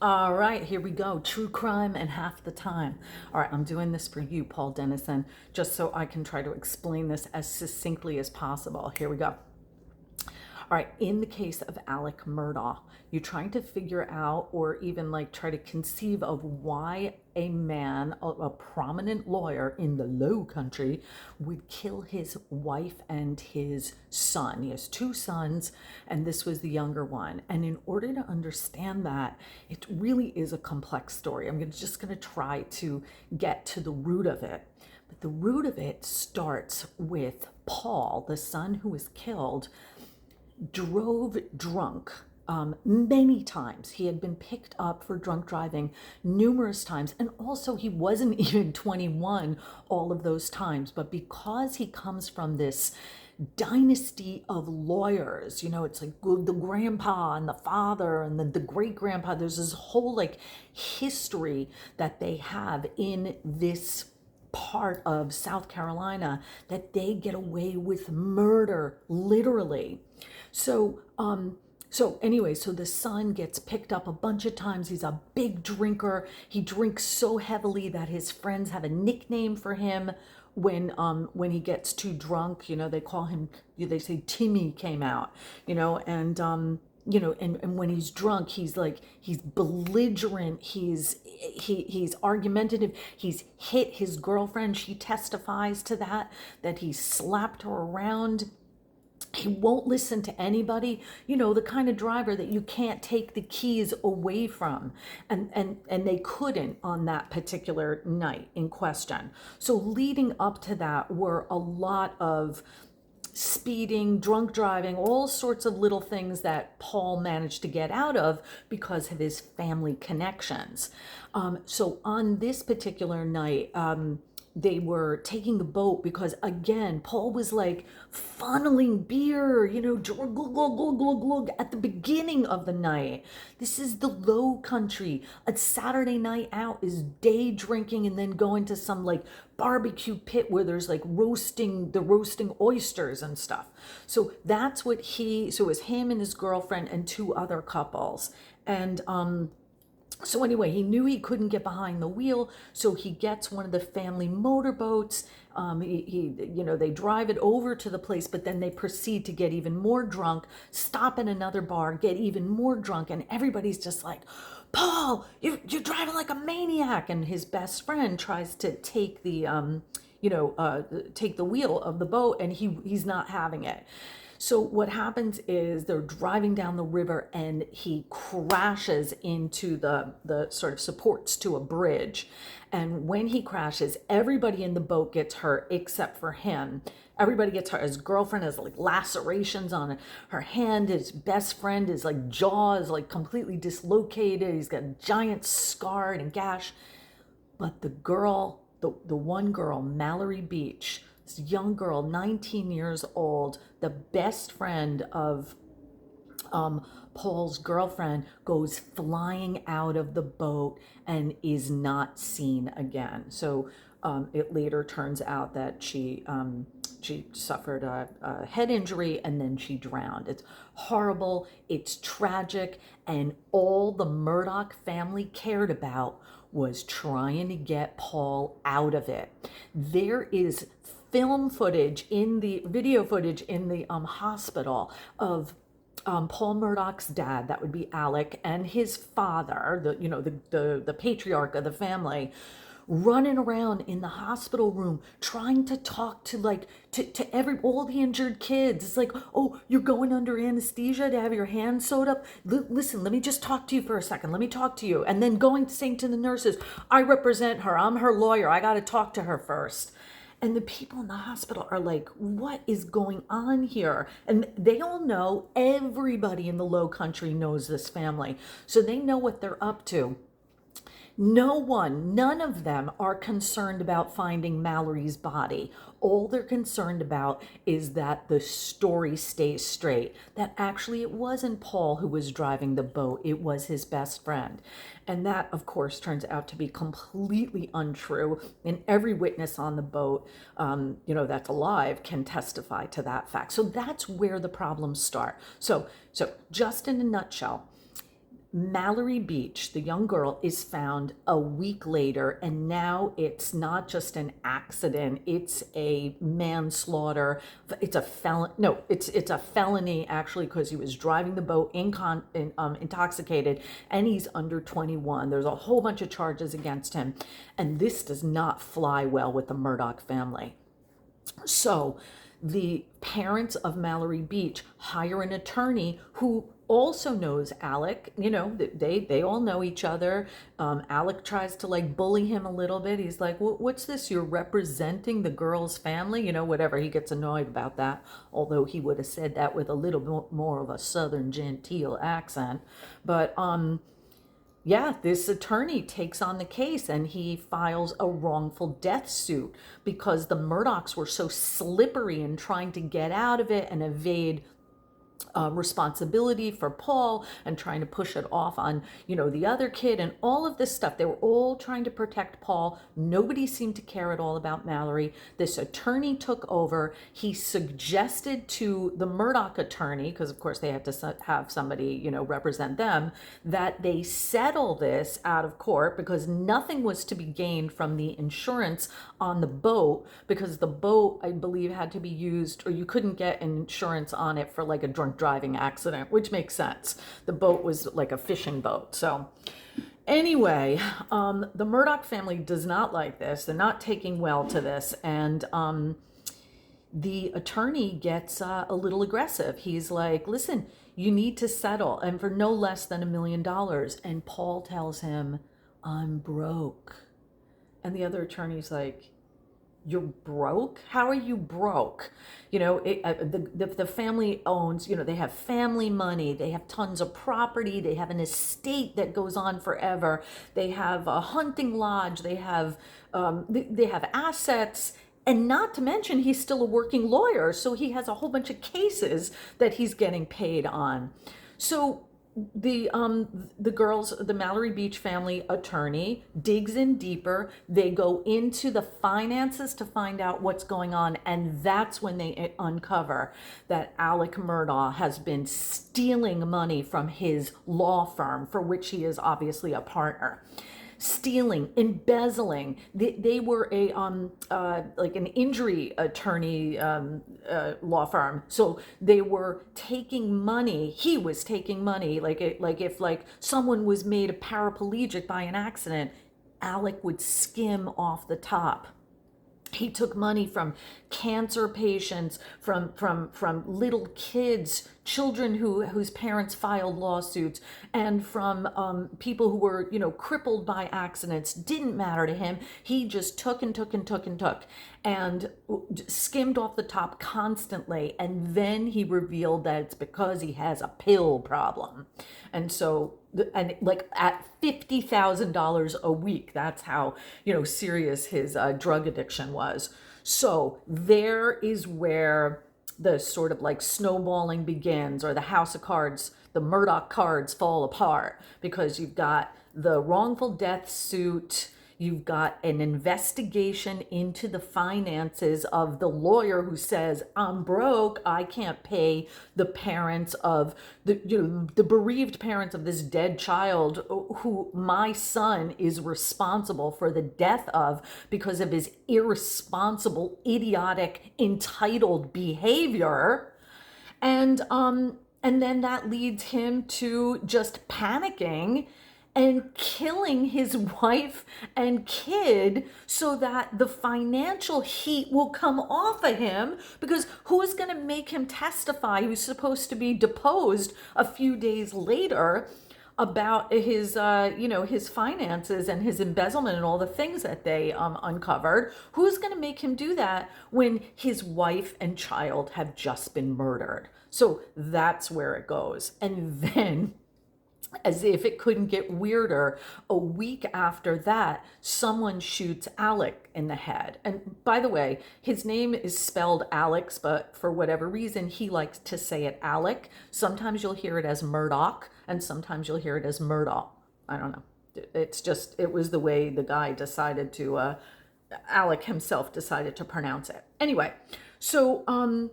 All right, here we go. True crime and half the time. All right, I'm doing this for you, Paul Dennison, just so I can try to explain this as succinctly as possible. Here we go. All right, in the case of Alex Murdaugh, you're trying to figure out or even like try to conceive of why a man, a prominent lawyer in the Low Country, would kill his wife and his son. He has two sons, and this was the younger one. And in order to understand that, it really is a complex story. Just going to try to get to the root of it. But the root of it starts with Paul, the son who was killed, drove drunk many times. He had been picked up for drunk driving numerous times, and also he wasn't even 21 all of those times. But because he comes from this dynasty of lawyers, it's like the grandpa and the father and the great grandpa, there's this whole like history that they have in this part of South Carolina, that they get away with murder, literally. So so the son gets picked up a bunch of times. He's a big drinker. He drinks so heavily that his friends have a nickname for him when he gets too drunk. They call him, they say Timmy came out, and when he's drunk, he's belligerent, he's argumentative, he's hit his girlfriend. She testifies to that he slapped her around. He won't listen to anybody, the kind of driver that you can't take the keys away from. And they couldn't on that particular night in question. So leading up to that were a lot of speeding, drunk driving, all sorts of little things that Paul managed to get out of because of his family connections. So on this particular night, they were taking the boat because, again, Paul was like funneling beer, glug, glug, glug, glug, glug, at the beginning of the night. This is the Low Country. A Saturday night out is day drinking and then going to some like barbecue pit where there's like roasting oysters and stuff. So that's what so it was him and his girlfriend and two other couples. And so anyway, he knew he couldn't get behind the wheel, so he gets one of the family motorboats. They drive it over to the place, but then they proceed to get even more drunk, stop in another bar, get even more drunk, and everybody's just like, Paul, you're driving like a maniac. And his best friend tries to take the take the wheel of the boat, and he's not having it. So what happens is they're driving down the river and he crashes into the sort of supports to a bridge. And when he crashes, everybody in the boat gets hurt except for him. Everybody gets hurt. His girlfriend has like lacerations on her hand. His best friend is like jaw is like completely dislocated. He's got a giant scar and a gash. But the girl, the one girl, Mallory Beach, this young girl, 19 years old, the best friend of Paul's girlfriend, goes flying out of the boat and is not seen again. So it later turns out that she suffered a head injury and then she drowned. It's horrible, it's tragic, and all the Murdaugh family cared about was trying to get Paul out of it. There is video footage in the hospital of Paul Murdaugh's dad, that would be Alec, and his father, the patriarch of the family, running around in the hospital room trying to talk to all the injured kids. It's like, oh, you're going under anesthesia to have your hand sewed up? Listen, let me just talk to you for a second. Let me talk to you. And then saying to the nurses, I represent her. I'm her lawyer. I got to talk to her first. And the people in the hospital are like, what is going on here? And they all know, everybody in the Low Country knows this family. So they know what they're up to. None of them are concerned about finding Mallory's body. All they're concerned about is that the story stays straight, that actually it wasn't Paul who was driving the boat, it was his best friend. And that, of course, turns out to be completely untrue. And every witness on the boat, that's alive can testify to that fact. So that's where the problems start. So just in a nutshell, Mallory Beach, the young girl, is found a week later, and now it's not just an accident, it's a manslaughter. It's a felon. No, it's a felony actually, because he was driving the boat intoxicated, and he's under 21. There's a whole bunch of charges against him, and this does not fly well with the Murdaugh family. So the parents of Mallory Beach hire an attorney who also knows Alec. You know, they all know each other. Alec tries to like bully him a little bit. He's like, what's this? You're representing the girl's family? You know, whatever. He gets annoyed about that, although he would have said that with a little bit more of a southern genteel accent. But yeah, this attorney takes on the case, and he files a wrongful death suit because the Murdaughs were so slippery in trying to get out of it and evade responsibility for Paul, and trying to push it off on, you know, the other kid and all of this stuff. They were all trying to protect Paul. Nobody seemed to care at all about Mallory. This attorney took over. He suggested to the Murdaugh attorney, because of course they had to have somebody, you know, represent them, that they settle this out of court because nothing was to be gained from the insurance on the boat, because the boat, I believe, had to be used, or you couldn't get insurance on it for like a drunk driving accident, which makes sense. The boat was like a fishing boat. So anyway, the Murdaugh family does not like this. They're not taking well to this. And the attorney gets a little aggressive. He's like, listen, you need to settle, and for no less than $1 million. And Paul tells him, I'm broke. And the other attorney's like, you're broke? How are you broke? You know, the family owns, you know, they have family money, they have tons of property, they have an estate that goes on forever, they have a hunting lodge, they have assets, and not to mention he's still a working lawyer, so he has a whole bunch of cases that he's getting paid on. So the Mallory Beach family attorney digs in deeper. They go into the finances to find out what's going on, and that's when they uncover that Alex Murdaugh has been stealing money from his law firm, for which he is obviously a partner. Stealing, embezzling. They were a like an injury attorney law firm. So they were taking money. He was taking money. Like if someone was made a paraplegic by an accident, Alec would skim off the top. He took money from cancer patients, from little kids, children whose parents filed lawsuits, and from people who were, you know, crippled by accidents. Didn't matter to him. He just took and took and took and took, and skimmed off the top constantly. And then he revealed that it's because he has a pill problem. And so, and like at $50,000 a week, that's how, you know, serious his drug addiction was. So there is where the sort of like snowballing begins, or the house of cards, the Murdaugh cards fall apart, because you've got the wrongful death suit, you've got an investigation into the finances of the lawyer who says, I'm broke, I can't pay the parents of the bereaved parents of this dead child who my son is responsible for the death of because of his irresponsible, idiotic, entitled behavior. And then that leads him to just panicking and killing his wife and kid so that the financial heat will come off of him, because who is going to make him testify? He was supposed to be deposed a few days later about his his finances and his embezzlement and all the things that they uncovered. Who's going to make him do that when his wife and child have just been murdered? So that's where it goes. And then, as if it couldn't get weirder, a week after that, someone shoots Alec in the head. And by the way, his name is spelled Alex, but for whatever reason, he likes to say it Alec. Sometimes you'll hear it as Murdaugh, and sometimes you'll hear it as Murdaugh. I don't know. It's just, it was the way the guy decided to, Alec himself decided to pronounce it. Anyway, so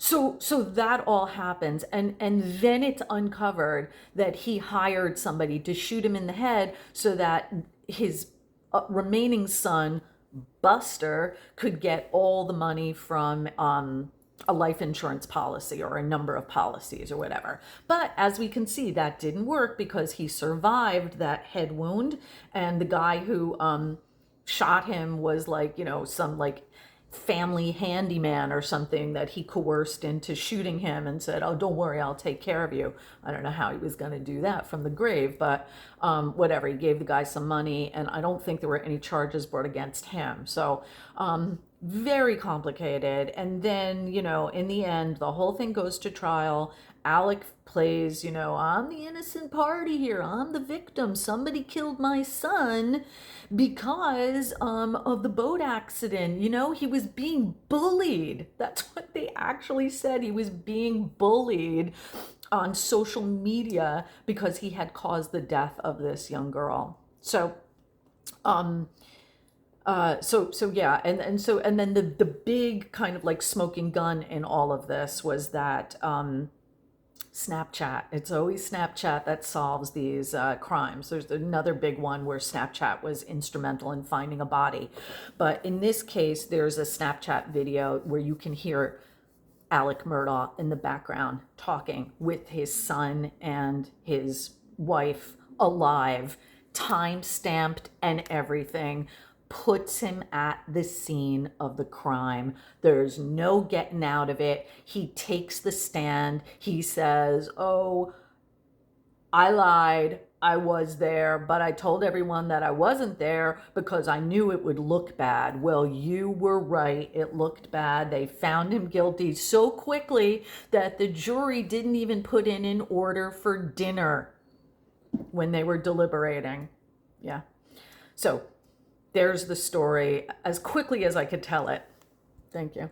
So that all happens, and then it's uncovered that he hired somebody to shoot him in the head so that his remaining son, Buster, could get all the money from a life insurance policy or a number of policies or whatever. But as we can see, that didn't work because he survived that head wound, and the guy who shot him was like, you know, some like family handyman or something that he coerced into shooting him and said, "Oh, don't worry, I'll take care of you." I don't know how he was going to do that from the grave, but whatever. He gave the guy some money, and I don't think there were any charges brought against him. So very complicated. And then, you know, in the end, the whole thing goes to trial. Alec plays, you know, I'm the innocent party here. I'm the victim. Somebody killed my son because of the boat accident. You know, he was being bullied. That's what they actually said. He was being bullied on social media because he had caused the death of this young girl. So, so yeah, and then the big kind of like smoking gun in all of this was that Snapchat. It's always Snapchat that solves these crimes. There's another big one where Snapchat was instrumental in finding a body. But in this case, there's a Snapchat video where you can hear Alex Murdaugh in the background talking with his son and his wife alive, time stamped and everything. Puts him at the scene of the crime. There's no getting out of it. He takes the stand. He says, "Oh, I lied. I was there, but I told everyone that I wasn't there because I knew it would look bad." Well, you were right. It looked bad. They found him guilty so quickly that the jury didn't even put in an order for dinner when they were deliberating. Yeah. So there's the story as quickly as I could tell it. Thank you.